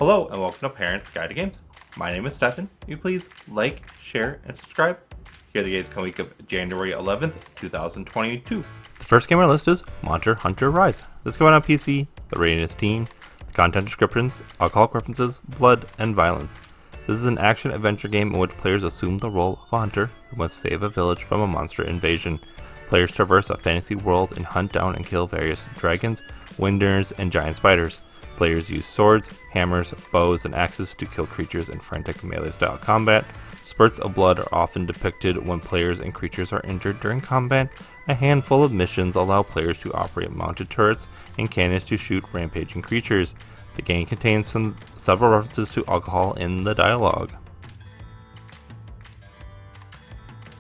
Hello and welcome to Parents Guide to Games. My name is Stefan. Will you please like, share, and subscribe? Here are the games coming week of January 11th, 2022. The first game on our list is Monster Hunter Rise. This is coming out on PC, the rating is teen, the content descriptions, alcoholic references, blood, and violence. This is an action-adventure game in which players assume the role of a hunter who must save a village from a monster invasion. Players traverse a fantasy world and hunt down and kill various dragons, winders, and giant spiders. Players use swords, hammers, bows, and axes to kill creatures in frantic melee-style combat. Spurts of blood are often depicted when players and creatures are injured during combat. A handful of missions allow players to operate mounted turrets and cannons to shoot rampaging creatures. The game contains several references to alcohol in the dialogue.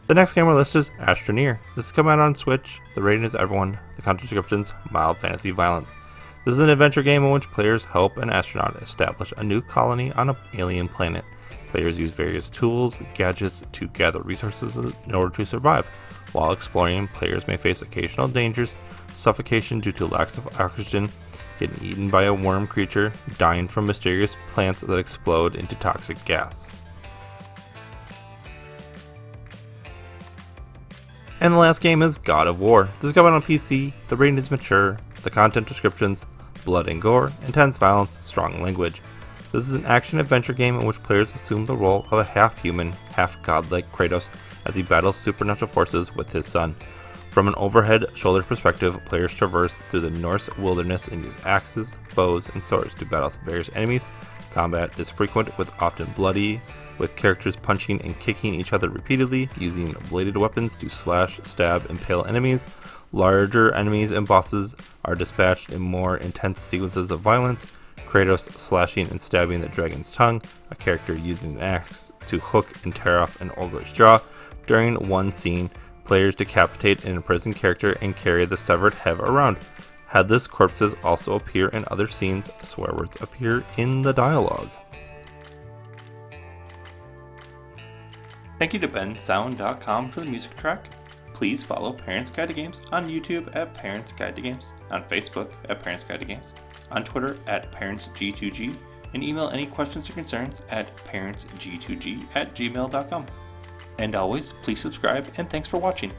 The next game on our list is Astroneer. This is coming out on Switch. The rating is everyone. The content descriptions, mild fantasy violence. This is an adventure game in which players help an astronaut establish a new colony on an alien planet. Players use various tools, gadgets to gather resources in order to survive. While exploring, players may face occasional dangers, suffocation due to lack of oxygen, getting eaten by a worm creature, dying from mysterious plants that explode into toxic gas. And the last game is God of War. This is coming on PC, the rating is mature, the content descriptions, blood and gore, intense violence, strong language. This is an action-adventure game in which players assume the role of a half-human, half-godlike Kratos as he battles supernatural forces with his son. From an overhead shoulder perspective, players traverse through the Norse wilderness and use axes, bows, and swords to battle various enemies. Combat is frequent with often bloody, with characters punching and kicking each other repeatedly, using bladed weapons to slash, stab, and impale enemies. Larger enemies and bosses are dispatched in more intense sequences of violence. Kratos slashing and stabbing the dragon's tongue, a character using an axe to hook and tear off an ogre's jaw. During one scene, players decapitate an imprisoned character and carry the severed head around. Headless corpses also appear in other scenes. Swear words appear in the dialogue. Thank you to bensound.com for the music track. Please follow Parents Guide to Games on YouTube at Parents Guide to Games, on Facebook at Parents Guide to Games, on Twitter at ParentsG2G, and email any questions or concerns at parentsg2g@gmail.com. And always, please subscribe, and thanks for watching.